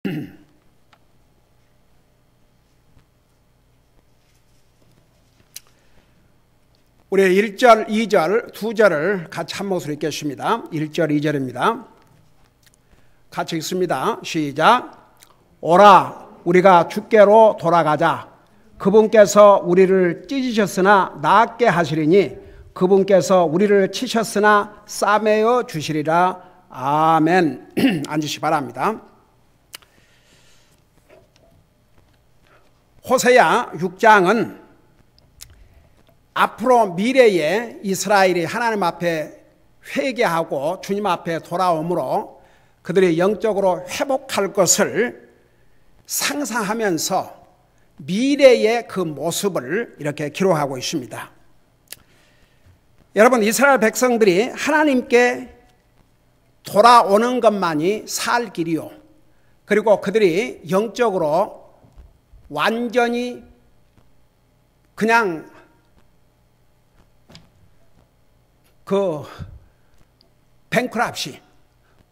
우리 1절, 2절, 2절을 같이 한 목소리 읽겠습니다. 1절, 2절입니다. 같이 읽습니다. 시작. 오라, 우리가 주께로 돌아가자. 그분께서 우리를 찢으셨으나 낫게 하시리니 그분께서 우리를 치셨으나 싸매어 주시리라. 아멘. 앉으시기 바랍니다. 호세야 6장은 앞으로 미래에 이스라엘이 하나님 앞에 회개하고 주님 앞에 돌아오므로 그들이 영적으로 회복할 것을 상상하면서 미래의 그 모습을 이렇게 기록하고 있습니다. 여러분, 이스라엘 백성들이 하나님께 돌아오는 것만이 살 길이요, 그리고 그들이 영적으로 완전히 그냥 뱅크랍시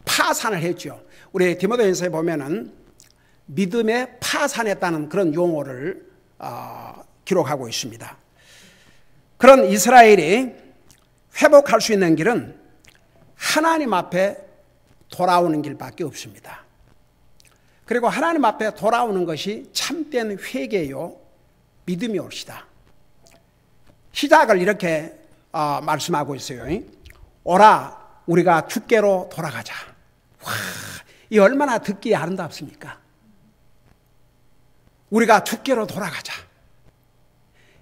파산을 했죠. 우리 디모데전서에 보면은 믿음에 파산했다는 그런 용어를 기록하고 있습니다. 그런 이스라엘이 회복할 수 있는 길은 하나님 앞에 돌아오는 길밖에 없습니다. 그리고 하나님 앞에 돌아오는 것이 참된 회개요, 믿음이 옳시다. 시작을 이렇게 말씀하고 있어요. 오라, 우리가 주께로 돌아가자. 와, 이 얼마나 듣기에 아름답습니까? 우리가 주께로 돌아가자.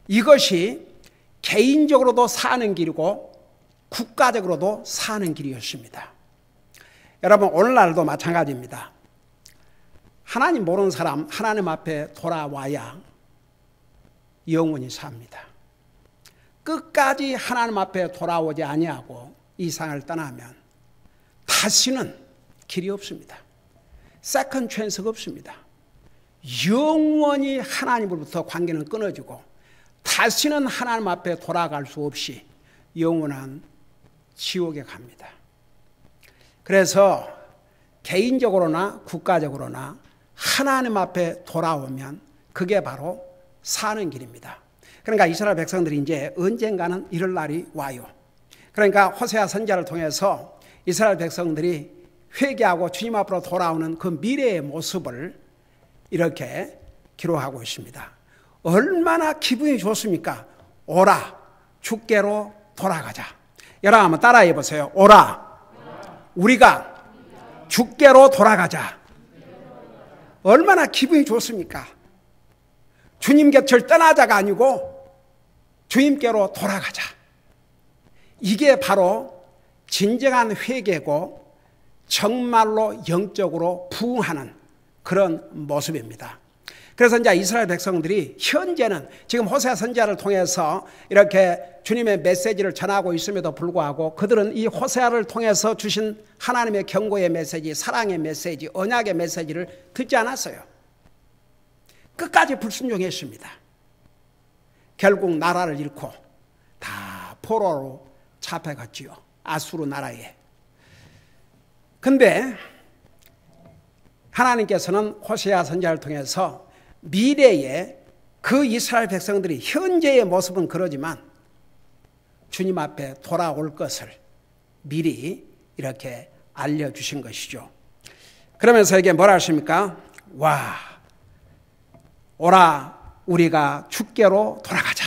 이것이 개인적으로도 사는 길이고 국가적으로도 사는 길이었습니다. 여러분, 오늘날도 마찬가지입니다. 하나님 모르는 사람 하나님 앞에 돌아와야 영원히 삽니다. 끝까지 하나님 앞에 돌아오지 아니하고 이 세상을 떠나면 다시는 길이 없습니다. 세컨드 찬스가 없습니다. 영원히 하나님으로부터 관계는 끊어지고 다시는 하나님 앞에 돌아갈 수 없이 영원한 지옥에 갑니다. 그래서 개인적으로나 국가적으로나 하나님 앞에 돌아오면 그게 바로 사는 길입니다. 그러니까 이스라엘 백성들이 이제 언젠가는 이럴 날이 와요. 그러니까 호세아 선지자를 통해서 이스라엘 백성들이 회개하고 주님 앞으로 돌아오는 그 미래의 모습을 이렇게 기록하고 있습니다. 얼마나 기분이 좋습니까? 오라, 주께로 돌아가자. 여러분 한번 따라해 보세요. 오라, 우리가 주께로 돌아가자. 얼마나 기분이 좋습니까? 주님 곁을 떠나자가 아니고 주님께로 돌아가자. 이게 바로 진정한 회개고 정말로 영적으로 부흥하는 그런 모습입니다. 그래서 이제 이스라엘 백성들이 현재는 지금 호세아 선지자를 통해서 이렇게 주님의 메시지를 전하고 있음에도 불구하고 그들은 이 호세아를 통해서 주신 하나님의 경고의 메시지, 사랑의 메시지, 언약의 메시지를 듣지 않았어요. 끝까지 불순종했습니다. 결국 나라를 잃고 다 포로로 잡혀갔지요. 아수르 나라에. 근데 하나님께서는 호세아 선지자를 통해서 미래에 그 이스라엘 백성들이 현재의 모습은 그러지만 주님 앞에 돌아올 것을 미리 이렇게 알려주신 것이죠. 그러면서 이게 뭐라 하십니까? 와, 오라, 우리가 주께로 돌아가자.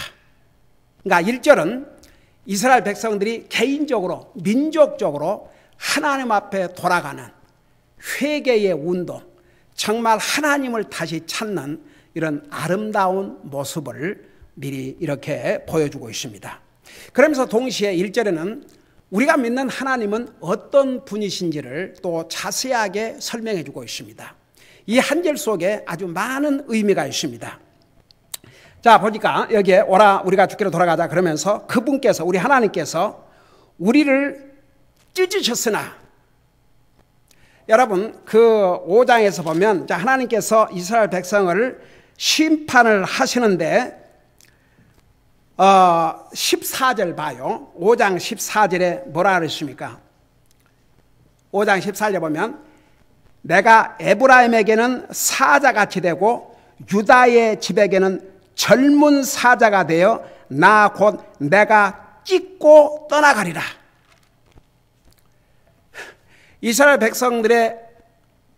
그러니까 1절은 이스라엘 백성들이 개인적으로 민족적으로 하나님 앞에 돌아가는 회개의 운동, 정말 하나님을 다시 찾는 이런 아름다운 모습을 미리 이렇게 보여주고 있습니다. 그러면서 동시에 1절에는 우리가 믿는 하나님은 어떤 분이신지를 또 자세하게 설명해 주고 있습니다. 이 한 절 속에 아주 많은 의미가 있습니다. 자, 보니까 여기에 오라, 우리가 주께로 돌아가자 그러면서 그분께서, 우리 하나님께서 우리를 찢으셨으나, 여러분 그 5장에서 보면 하나님께서 이스라엘 백성을 심판을 하시는데 14절 봐요. 5장 14절에 뭐라 그랬습니까? 5장 14절에 보면 내가 에브라임에게는 사자같이 되고 유다의 집에게는 젊은 사자가 되어 나 곧 내가 찢고 떠나가리라. 이스라엘 백성들의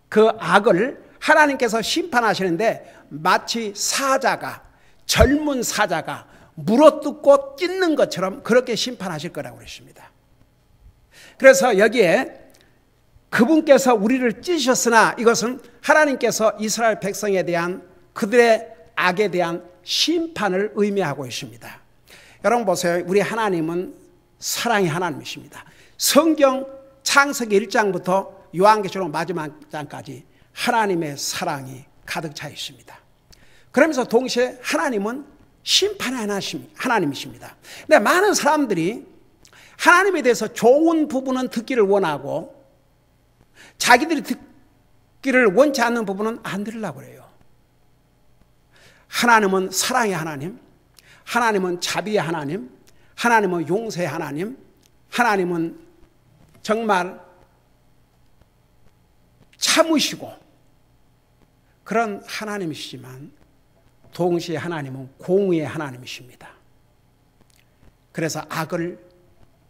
그 악을 하나님께서 심판하시는데 마치 사자가, 젊은 사자가 물어뜯고 찢는 것처럼 그렇게 심판하실 거라고 그랬습니다. 그래서 여기에 그분께서 우리를 찢으셨으나 이것은 하나님께서 이스라엘 백성에 대한 그들의 악에 대한 심판을 의미하고 있습니다. 여러분 보세요. 우리 하나님은 사랑의 하나님이십니다. 성경 창세기 1장부터 요한계시록 마지막 장까지 하나님의 사랑이 가득 차 있습니다. 그러면서 동시에 하나님은 심판의 하나님이십니다. 근데 많은 사람들이 하나님에 대해서 좋은 부분은 듣기를 원하고 자기들이 듣기를 원치 않는 부분은 안 들으려고 그래요. 하나님은 사랑의 하나님, 하나님은 자비의 하나님, 하나님은 용서의 하나님, 하나님은 정말 참으시고 그런 하나님이시지만 동시에 하나님은 공의의 하나님이십니다. 그래서 악을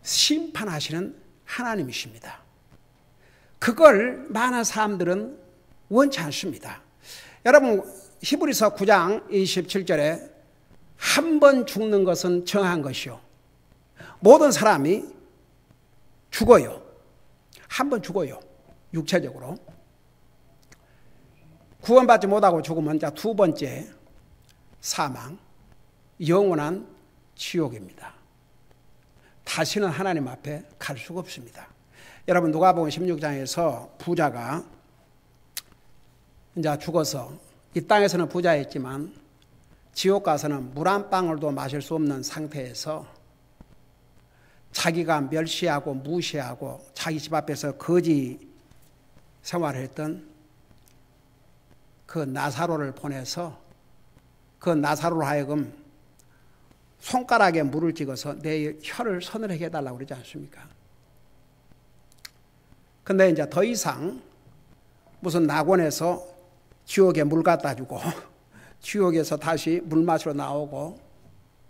심판하시는 하나님이십니다. 그걸 많은 사람들은 원치 않습니다. 여러분 히브리서 9장 27절에 한 번 죽는 것은 정한 것이요 모든 사람이 죽어요. 한 번 죽어요. 육체적으로 구원받지 못하고 죽으면 자 두 번째 사망, 영원한 지옥입니다. 다시는 하나님 앞에 갈 수가 없습니다. 여러분 누가복음 16장에서 부자가 이제 죽어서 이 땅에서는 부자였지만 지옥 가서는 물 한 방울도 마실 수 없는 상태에서 자기가 멸시하고 무시하고 자기 집 앞에서 거지 생활을 했던 그 나사로를 보내서 그 나사로로 하여금 손가락에 물을 찍어서 내 혀를 서늘하게 해달라고 그러지 않습니까? 근데 이제 더 이상 무슨 낙원에서 지옥에 물 갖다 주고 지옥에서 다시 물 마시러 나오고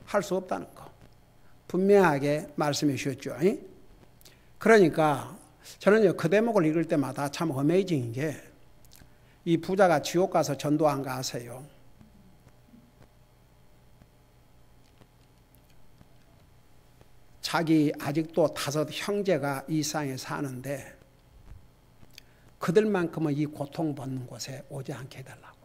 할 수 없다는 거 분명하게 말씀해 주셨죠. 그러니까 저는요 그 대목을 읽을 때마다 참 어메이징인 게 이 부자가 지옥 가서 전도 안 가세요. 자기 아직도 5 형제가 이 세상에 사는데 그들만큼은 이 고통받는 곳에 오지 않게 해달라고.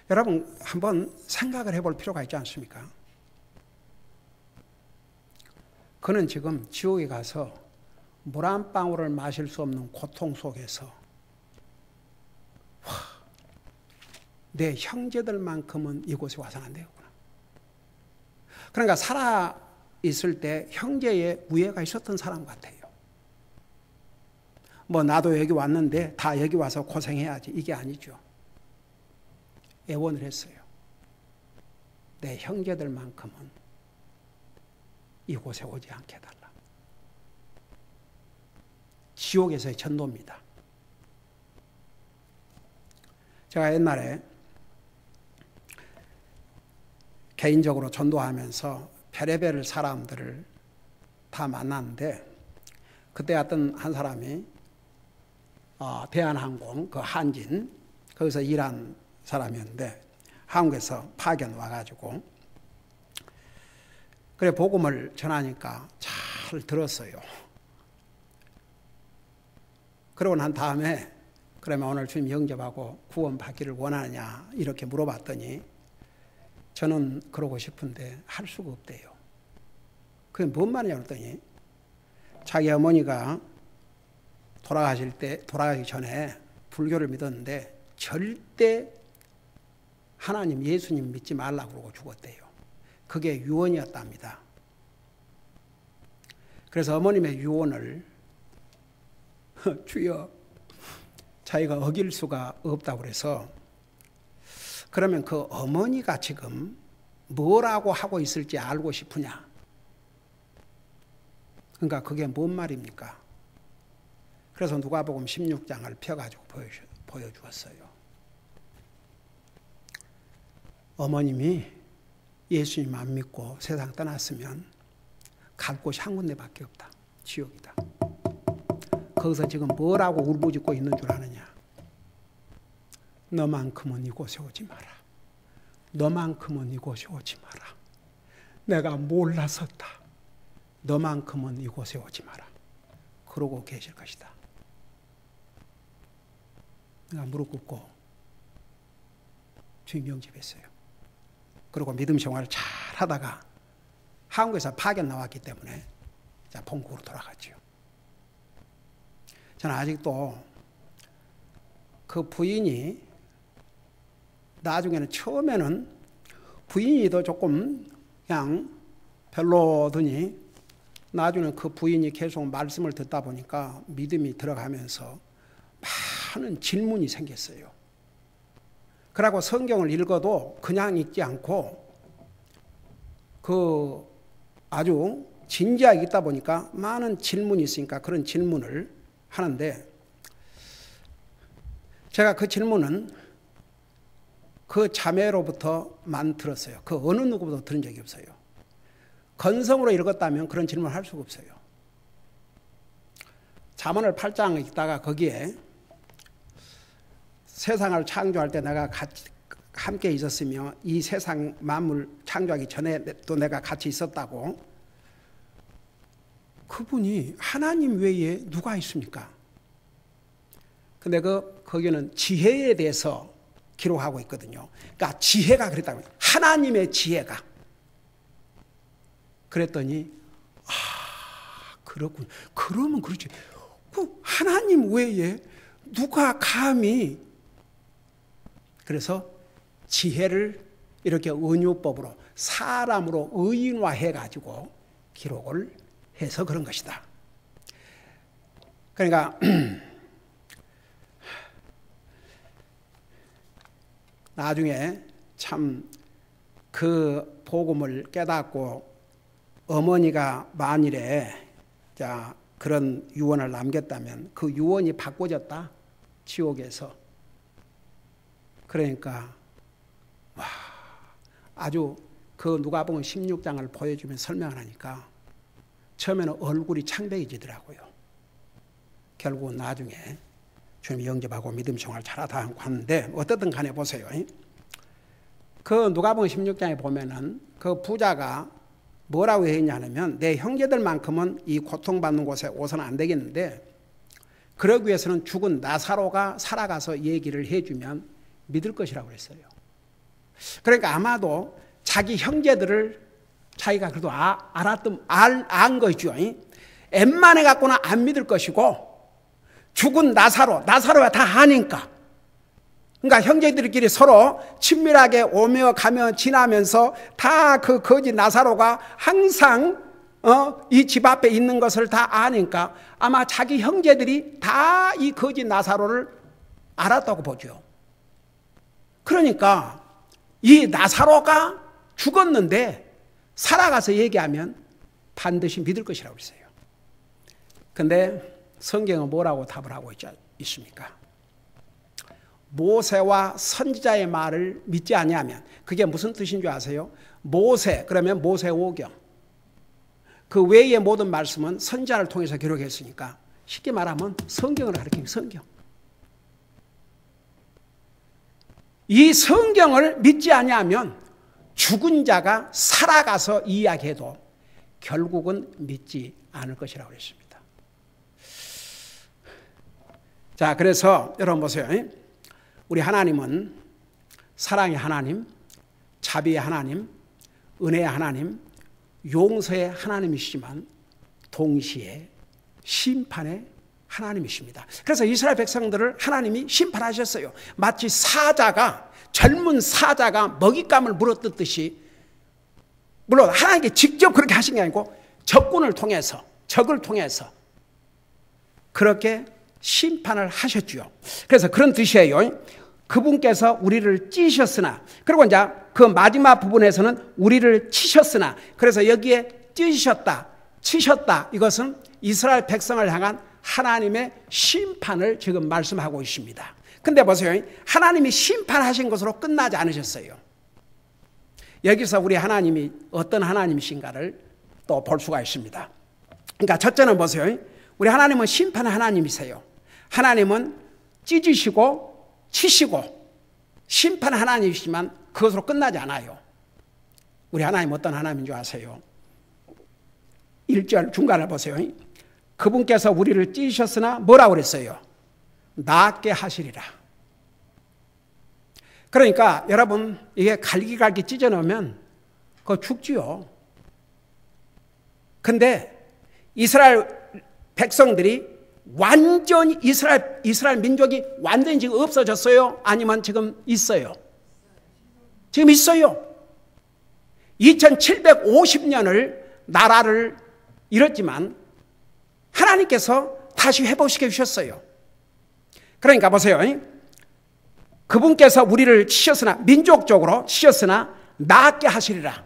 여러분 한번 생각을 해볼 필요가 있지 않습니까? 그는 지금 지옥에 가서 물 한 방울을 마실 수 없는 고통 속에서 내 형제들만큼은 이곳에 와서는 안 되겠구나. 그러니까 살아 있을 때 형제의 우애가 있었던 사람 같아요. 뭐 나도 여기 왔는데 다 여기 와서 고생해야지 이게 아니죠. 애원을 했어요. 내 형제들만큼은 이곳에 오지 않게 해달라. 지옥에서의 전도입니다. 제가 옛날에 개인적으로 전도하면서 별의별 사람들을 다 만났는데 그때 어떤 한 사람이 대한항공 그 한진 거기서 일한 사람이었는데 한국에서 파견 와가지고 그래 복음을 전하니까 잘 들었어요. 그러고 난 다음에 그러면 오늘 주님 영접하고 구원받기를 원하느냐 이렇게 물어봤더니 저는 그러고 싶은데 할 수가 없대요. 그게 뭔 말이냐 그랬더니 자기 어머니가 돌아가기 전에 불교를 믿었는데 절대 하나님 예수님 믿지 말라고 그러고 죽었대요. 그게 유언이었답니다. 그래서 어머님의 유언을 주여 자기가 어길 수가 없다고 그래서 그러면 그 어머니가 지금 뭐라고 하고 있을지 알고 싶으냐? 그러니까 그게 뭔 말입니까? 그래서 누가복음 16장을 펴가지고 보여주었어요. 어머님이 예수님 안 믿고 세상 떠났으면 갈 곳이 한 군데밖에 없다. 지옥이다. 거기서 지금 뭐라고 울부짖고 있는 줄 아느냐? 너만큼은 이곳에 오지 마라. 너만큼은 이곳에 오지 마라. 내가 몰랐었다. 너만큼은 이곳에 오지 마라. 그러고 계실 것이다. 내가 무릎 꿇고 주님 영접했어요. 그리고 믿음 생활을 잘 하다가 한국에서 파견 나왔기 때문에 본국으로 돌아갔죠. 저는 아직도 그 부인이 나중에는 처음에는 부인이도 조금 그냥 별로더니 나중에는 그 부인이 계속 말씀을 듣다 보니까 믿음이 들어가면서 많은 질문이 생겼어요. 그러고 성경을 읽어도 그냥 읽지 않고 그 아주 진지하게 읽다 보니까 많은 질문이 있으니까 그런 질문을 하는데 제가 그 질문은 그 자매로부터만 들었어요. 그 어느 누구보다 들은 적이 없어요. 건성으로 읽었다면 그런 질문을 할 수가 없어요. 잠언을 8장 읽다가 거기에 세상을 창조할 때 내가 같이 함께 있었으며 이 세상 만물 창조하기 전에도 내가 같이 있었다고. 그분이 하나님 외에 누가 있습니까? 근데 거기는 지혜에 대해서 기록하고 있거든요. 그러니까 지혜가 그랬다고. 하나님의 지혜가. 그랬더니 그렇군. 그러면 그렇지. 그 하나님 외에 누가 감히. 그래서 지혜를 이렇게 은유법으로 사람으로 의인화해가지고 기록을 해서 그런 것이다. 그러니까 나중에 참 그 복음을 깨닫고 어머니가 만일에 그런 유언을 남겼다면 그 유언이 바꿔졌다. 지옥에서. 그러니까 아주 그 누가복음 16장을 보여주면 설명을 하니까 처음에는 얼굴이 창백해지더라고요. 결국은 나중에 주님 영접하고 믿음 생활 잘하다 하는데 어떻든 간에 보세요. 그 누가복음 16장에 보면은 그 부자가 뭐라고 했냐면 내 형제들만큼은 이 고통받는 곳에 오서는 안 되겠는데 그러기 위해서는 죽은 나사로가 살아가서 얘기를 해주면 믿을 것이라고 그랬어요. 그러니까 아마도 자기 형제들을 자기가 그래도 안 거죠. 웬만해 갖고는 안 믿을 것이고 죽은 나사로가 다 아니까. 그러니까 형제들끼리 서로 친밀하게 오며 가며 지나면서 다 그 거지 나사로가 항상 이 집 앞에 있는 것을 다 아니까 아마 자기 형제들이 다 이 거지 나사로를 알았다고 보죠. 그러니까 이 나사로가 죽었는데 살아가서 얘기하면 반드시 믿을 것이라고 했어요. 그런데 성경은 뭐라고 답을 하고 있습니까? 모세와 선지자의 말을 믿지 아니하면 그게 무슨 뜻인 줄 아세요? 모세 그러면 모세오경. 그 외의 모든 말씀은 선지자를 통해서 기록했으니까 쉽게 말하면 성경을 가리키는 성경. 이 성경을 믿지 아니하면 죽은 자가 살아가서 이야기해도 결국은 믿지 않을 것이라고 그랬습니다. 자, 그래서 여러분 보세요. 우리 하나님은 사랑의 하나님, 자비의 하나님, 은혜의 하나님, 용서의 하나님이시지만 동시에 심판의 하나님이십니다. 그래서 이스라엘 백성들을 하나님이 심판하셨어요. 마치 젊은 사자가 먹잇감을 물어뜯듯이, 물론 하나님께 직접 그렇게 하신 게 아니고 적을 통해서 그렇게 심판을 하셨죠. 그래서 그런 뜻이에요. 그분께서 우리를 찢으셨으나, 그리고 이제 그 마지막 부분에서는 우리를 치셨으나, 그래서 여기에 찢으셨다, 치셨다. 이것은 이스라엘 백성을 향한 하나님의 심판을 지금 말씀하고 있습니다. 근데 보세요. 하나님이 심판하신 것으로 끝나지 않으셨어요. 여기서 우리 하나님이 어떤 하나님이신가를 또 볼 수가 있습니다. 그러니까 첫째는 보세요. 우리 하나님은 심판의 하나님이세요. 하나님은 찢으시고 치시고 심판 하나님이시지만 그것으로 끝나지 않아요. 우리 하나님 어떤 하나님인 줄 아세요? 1절 중간을 보세요. 그분께서 우리를 찢으셨으나 뭐라고 그랬어요? 낫게 하시리라. 그러니까 여러분 이게 갈기갈기 찢어놓으면 그거 죽지요. 근데 이스라엘 백성들이 완전히 이스라엘 민족이 완전히 지금 없어졌어요? 아니면 지금 있어요? 지금 있어요. 2750년을 나라를 잃었지만 하나님께서 다시 회복시켜 주셨어요. 그러니까 보세요. 그분께서 우리를 치셨으나 민족적으로 치셨으나 낫게 하시리라.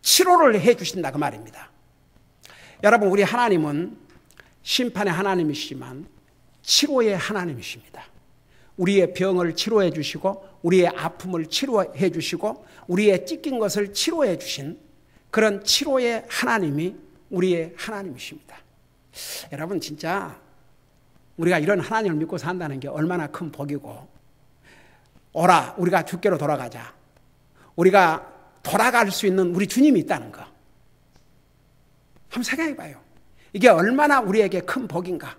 치료를 해 주신다 그 말입니다. 여러분 우리 하나님은 심판의 하나님이시지만 치료의 하나님이십니다. 우리의 병을 치료해 주시고 우리의 아픔을 치료해 주시고 우리의 찢긴 것을 치료해 주신 그런 치료의 하나님이 우리의 하나님이십니다. 여러분 진짜 우리가 이런 하나님을 믿고 산다는 게 얼마나 큰 복이고 오라 우리가 주께로 돌아가자. 우리가 돌아갈 수 있는 우리 주님이 있다는 거. 한번 생각해 봐요. 이게 얼마나 우리에게 큰 복인가.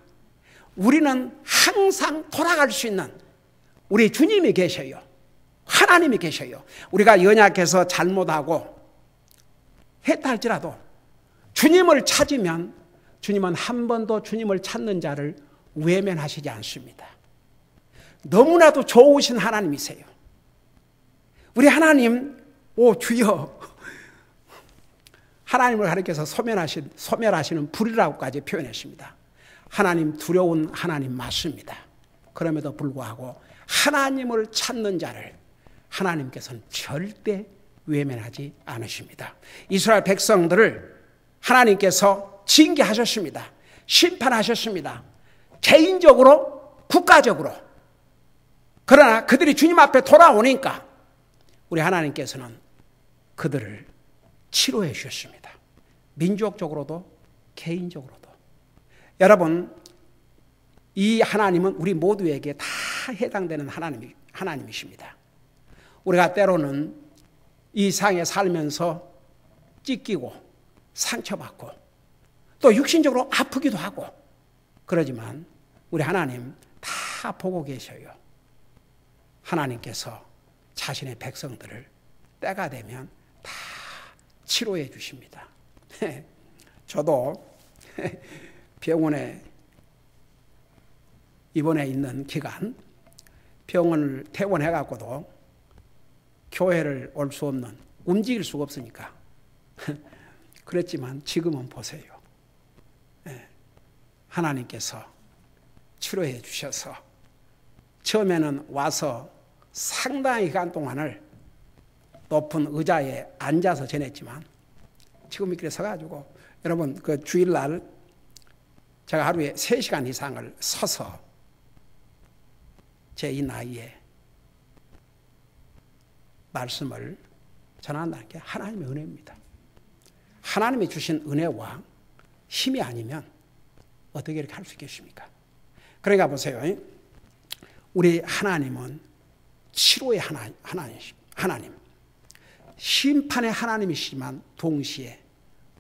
우리는 항상 돌아갈 수 있는 우리 주님이 계셔요. 하나님이 계셔요. 우리가 연약해서 잘못하고 했다 할지라도 주님을 찾으면 주님은 한 번도 주님을 찾는 자를 외면하시지 않습니다. 너무나도 좋으신 하나님이세요. 우리 하나님, 오 주여, 하나님을 가리켜서 소멸하시는 불이라고까지 표현했습니다. 하나님 두려운 하나님 맞습니다. 그럼에도 불구하고 하나님을 찾는 자를 하나님께서는 절대 외면하지 않으십니다. 이스라엘 백성들을 하나님께서 징계하셨습니다. 심판하셨습니다. 개인적으로, 국가적으로. 그러나 그들이 주님 앞에 돌아오니까 우리 하나님께서는 그들을 치료해 주셨습니다. 민족적으로도 개인적으로도. 여러분 이 하나님은 우리 모두에게 다 해당되는 하나님이십니다. 우리가 때로는 이 세상에 살면서 찢기고 상처받고 또 육신적으로 아프기도 하고 그러지만 우리 하나님 다 보고 계셔요. 하나님께서 자신의 백성들을 때가 되면 다 치료해 주십니다. 저도 병원에 입원해 있는 기간 병원을 퇴원해갖고도 교회를 올 수 없는 움직일 수가 없으니까 그랬지만 지금은 보세요. 하나님께서 치료해 주셔서 처음에는 와서 상당히 기간 동안을 높은 의자에 앉아서 지냈지만 지금 이렇게 서가지고 여러분 그 주일날 제가 하루에 3시간 이상을 서서 제 이 나이에 말씀을 전한다는 게 하나님의 은혜입니다. 하나님이 주신 은혜와 힘이 아니면 어떻게 이렇게 할 수 있겠습니까? 그러니까 보세요. 우리 하나님은 치료의 하나님, 심판의 하나님이시지만 동시에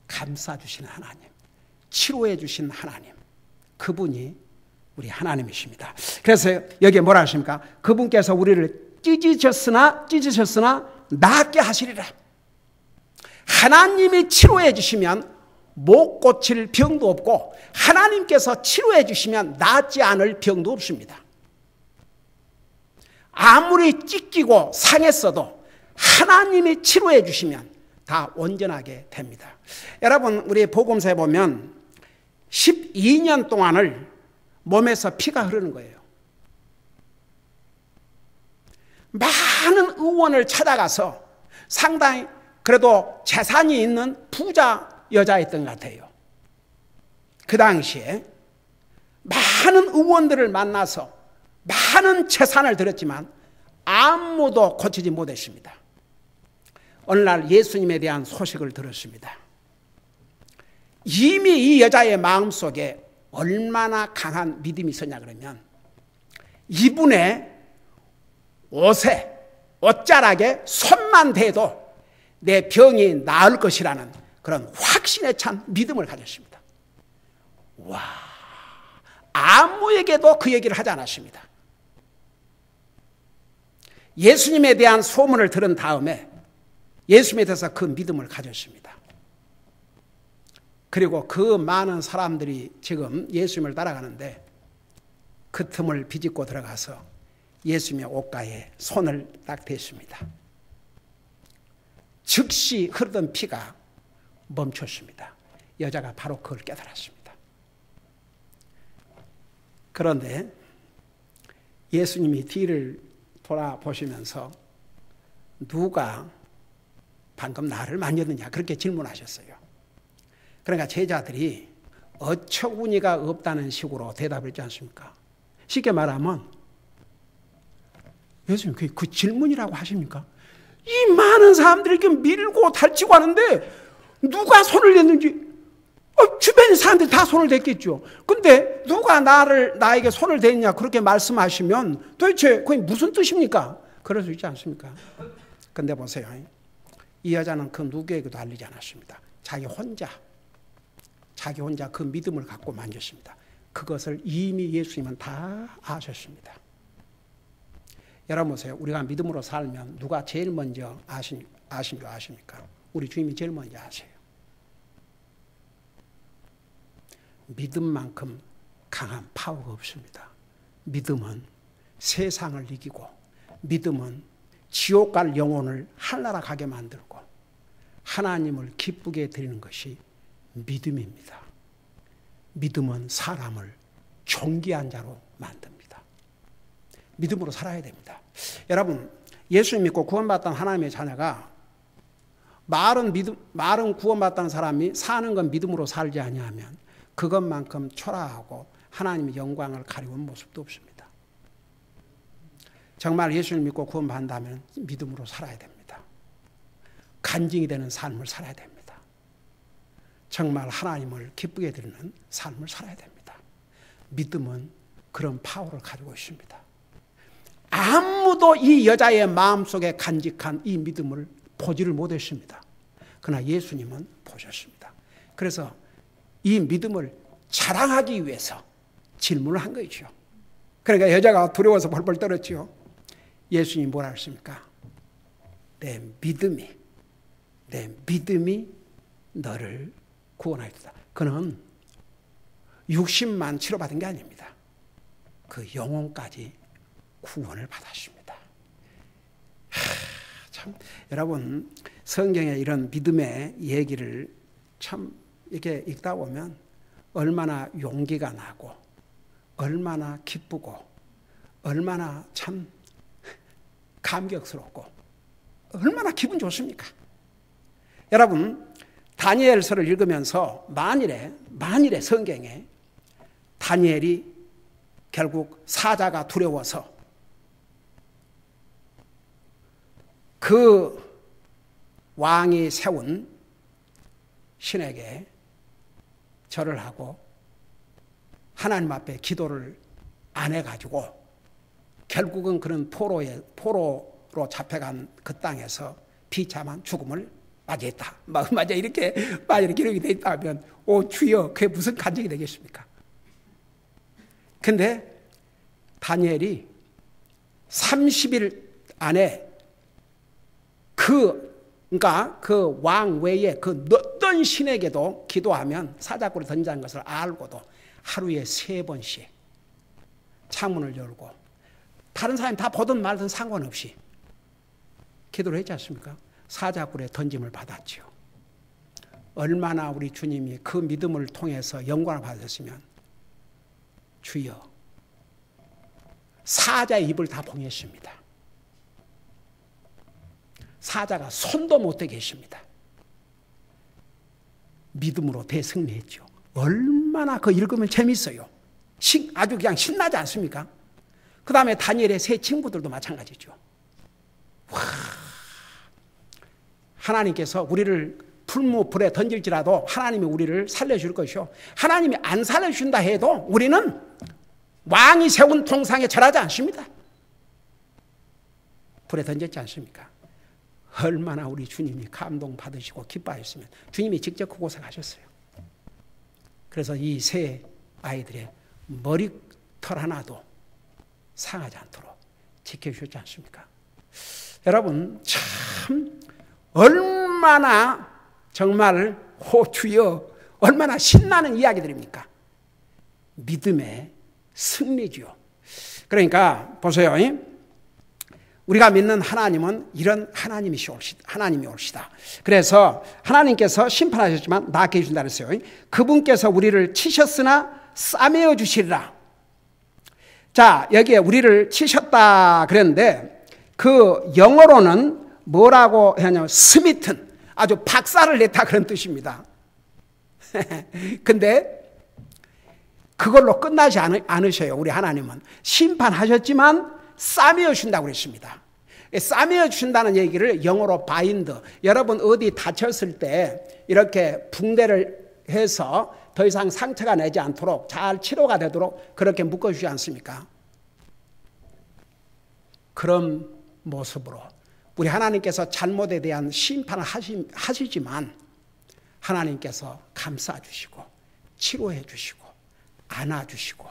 감싸주시는 하나님, 치료해 주신 하나님, 그분이 우리 하나님이십니다. 그래서 여기에 뭐라 하십니까? 그분께서 우리를 찢으셨으나 낫게 하시리라. 하나님이 치료해 주시면 못 고칠 병도 없고 하나님께서 치료해 주시면 낫지 않을 병도 없습니다. 아무리 찢기고 상했어도 하나님이 치료해 주시면 다 온전하게 됩니다. 여러분 우리 복음서에 보면 12년 동안을 몸에서 피가 흐르는 거예요. 많은 의원을 찾아가서 상당히 그래도 재산이 있는 부자 여자였던 것 같아요. 그 당시에 많은 의원들을 만나서 많은 재산을 들였지만 아무도 고치지 못했습니다. 어느 날 예수님에 대한 소식을 들었습니다. 이미 이 여자의 마음속에 얼마나 강한 믿음이 있었냐 그러면 이분의 옷에 옷자락에 손만 대도 내 병이 나을 것이라는 그런 확신에 찬 믿음을 가졌습니다. 와, 아무에게도 그 얘기를 하지 않았습니다. 예수님에 대한 소문을 들은 다음에 예수님에 대해서 그 믿음을 가졌습니다. 그리고 그 많은 사람들이 지금 예수님을 따라가는데 그 틈을 비집고 들어가서 예수님의 옷가에 손을 딱 댔습니다. 즉시 흐르던 피가 멈췄습니다. 여자가 바로 그걸 깨달았습니다. 그런데 예수님이 뒤를 돌아보시면서 누가 방금 나를 만졌느냐 그렇게 질문하셨어요. 그러니까 제자들이 어처구니가 없다는 식으로 대답을 했지 않습니까? 쉽게 말하면 예수님 그 질문이라고 하십니까? 이 많은 사람들이 이렇게 밀고 달치고 하는데 누가 손을 댔는지 주변의 사람들이 다 손을 댔겠죠. 근데 누가 나에게 손을 댔냐 그렇게 말씀하시면 도대체 그게 무슨 뜻입니까? 그럴 수 있지 않습니까? 근데 보세요. 이 여자는 그 누구에게도 알리지 않았습니다. 자기 혼자 그 믿음을 갖고 만졌습니다. 그것을 이미 예수님은 다 아셨습니다. 여러분 보세요. 우리가 믿음으로 살면 누가 제일 먼저 아신 줄 아십니까? 우리 주님이 제일 먼저 아세요. 믿음만큼 강한 파워가 없습니다. 믿음은 세상을 이기고 믿음은 지옥 갈 영혼을 하늘나라 가게 만들고 하나님을 기쁘게 드리는 것이 믿음입니다. 믿음은 사람을 존귀한 자로 만듭니다. 믿음으로 살아야 됩니다. 여러분, 예수님 믿고 구원받던 하나님의 자녀가 말은 구원받던 사람이 사는 건 믿음으로 살지 아니하면 그것만큼 초라하고 하나님의 영광을 가리운 모습도 없습니다. 정말 예수를 믿고 구원받는다면 믿음으로 살아야 됩니다. 간증이 되는 삶을 살아야 됩니다. 정말 하나님을 기쁘게 드리는 삶을 살아야 됩니다. 믿음은 그런 파워를 가지고 있습니다. 아무도 이 여자의 마음속에 간직한 이 믿음을 보지를 못했습니다. 그러나 예수님은 보셨습니다. 그래서 이 믿음을 자랑하기 위해서 질문을 한 거죠. 그러니까 여자가 두려워서 벌벌 떨었죠. 예수님이 뭐라 했습니까? 내 믿음이 너를 구원하였다. 그는 60만 치료받은 게 아닙니다. 그 영혼까지 구원을 받았습니다. 참 여러분 성경에 이런 믿음의 얘기를 참 이렇게 읽다 보면 얼마나 용기가 나고 얼마나 기쁘고 얼마나 참 감격스럽고 얼마나 기분 좋습니까? 여러분 다니엘서를 읽으면서 만일에 성경에 다니엘이 결국 사자가 두려워서 그 왕이 세운 신에게 절을 하고 하나님 앞에 기도를 안 해가지고 결국은 그런 포로로 잡혀간 그 땅에서 비참한 죽음을 맞이했다. 맞아 이렇게 기록이 되어 있다면 오 주여 그게 무슨 간증이 되겠습니까? 근데 다니엘이 30일 안에 그러니까 그 왕 외에 그 어떤 신에게도 기도하면 사자굴에 던지는 것을 알고도 하루에 3번씩 창문을 열고 다른 사람이 다 보든 말든 상관없이 기도를 했지 않습니까? 사자굴에 던짐을 받았죠. 얼마나 우리 주님이 그 믿음을 통해서 영광을 받았으면 주여 사자의 입을 다 봉했습니다. 사자가 손도 못 대게 했습니다. 믿음으로 대승리했죠. 얼마나 그 읽으면 재밌어요. 아주 그냥 신나지 않습니까? 그 다음에 다니엘의 세 친구들도 마찬가지죠. 와, 하나님께서 우리를 불에 던질지라도 하나님이 우리를 살려줄 것이요. 하나님이 안 살려준다 해도 우리는 왕이 세운 통상에 절하지 않습니다. 불에 던졌지 않습니까? 얼마나 우리 주님이 감동받으시고 기뻐하셨으면 주님이 직접 그곳에 가셨어요. 그래서 이 세 아이들의 머리털 하나도 상하지 않도록 지켜주셨지 않습니까? 여러분 참 얼마나 정말 주여 얼마나 신나는 이야기들입니까? 믿음의 승리지요. 그러니까 보세요. 우리가 믿는 하나님은 이런 하나님이 올시다. 그래서 하나님께서 심판하셨지만 나게 해준다 그랬어요. 그분께서 우리를 치셨으나 싸매어 주시리라. 자, 여기에 우리를 치셨다 그랬는데 그 영어로는 뭐라고 하냐면 스미튼, 아주 박살을 냈다 그런 뜻입니다. 근데 그걸로 끝나지 않으셔요. 우리 하나님은 심판하셨지만 싸매어 준다고 그랬습니다. 싸매어 준다는 얘기를 영어로 바인드. 여러분 어디 다쳤을 때 이렇게 붕대를 해서 더 이상 상처가 나지 않도록 잘 치료가 되도록 그렇게 묶어주지 않습니까? 그런 모습으로 우리 하나님께서 잘못에 대한 심판을 하시지만 하나님께서 감싸주시고 치료해 주시고 안아주시고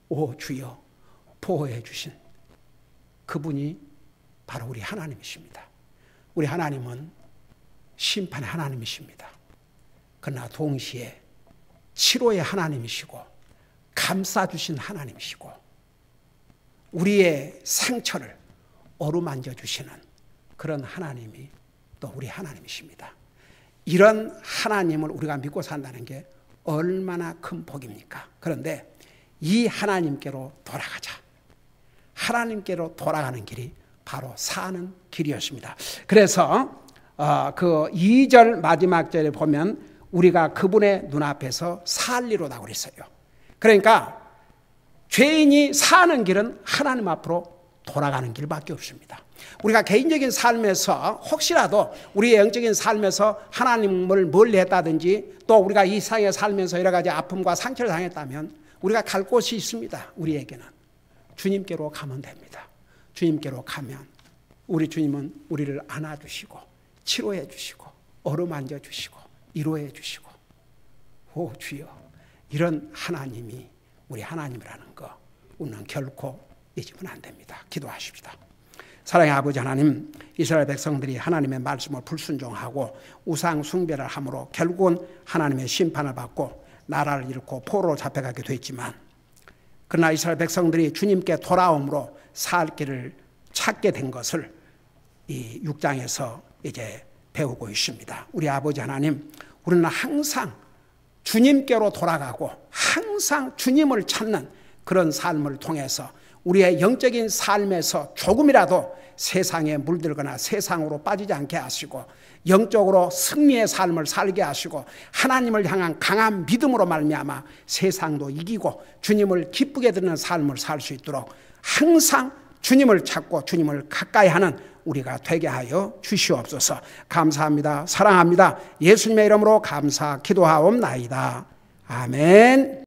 오 주여 보호해 주신 그분이 바로 우리 하나님이십니다. 우리 하나님은 심판의 하나님이십니다. 그러나 동시에 치료의 하나님이시고 감싸주신 하나님이시고 우리의 상처를 어루만져 주시는 그런 하나님이 또 우리 하나님이십니다. 이런 하나님을 우리가 믿고 산다는 게 얼마나 큰 복입니까? 그런데 이 하나님께로 돌아가자. 하나님께로 돌아가는 길이 바로 사는 길이었습니다. 그래서 그 2절 마지막 절에 보면 우리가 그분의 눈앞에서 살리로다 그랬어요. 그러니까 죄인이 사는 길은 하나님 앞으로 돌아가는 길밖에 없습니다. 우리가 개인적인 삶에서 혹시라도 우리의 영적인 삶에서 하나님을 멀리 했다든지 또 우리가 이 세상에 살면서 여러 가지 아픔과 상처를 당했다면 우리가 갈 곳이 있습니다. 우리에게는 주님께로 가면 됩니다. 주님께로 가면 우리 주님은 우리를 안아주시고 치료해 주시고 어루만져 주시고 위로해 주시고 오 주여 이런 하나님이 우리 하나님이라는 거 우리는 결코 잊으면 안 됩니다. 기도하십시다. 사랑의 아버지 하나님, 이스라엘 백성들이 하나님의 말씀을 불순종하고 우상 숭배를 함으로 결국은 하나님의 심판을 받고 나라를 잃고 포로로 잡혀가게 됐지만 그러나 이스라엘 백성들이 주님께 돌아옴으로 살 길을 찾게 된 것을 이 6장에서 이제 배우고 있습니다. 우리 아버지 하나님, 우리는 항상 주님께로 돌아가고 항상 주님을 찾는 그런 삶을 통해서 우리의 영적인 삶에서 조금이라도 세상에 물들거나 세상으로 빠지지 않게 하시고 영적으로 승리의 삶을 살게 하시고 하나님을 향한 강한 믿음으로 말미암아 세상도 이기고 주님을 기쁘게 드리는 삶을 살 수 있도록 항상 주님을 찾고 주님을 가까이 하는 우리가 되게 하여 주시옵소서. 감사합니다. 사랑합니다. 예수님의 이름으로 감사 기도하옵나이다. 아멘.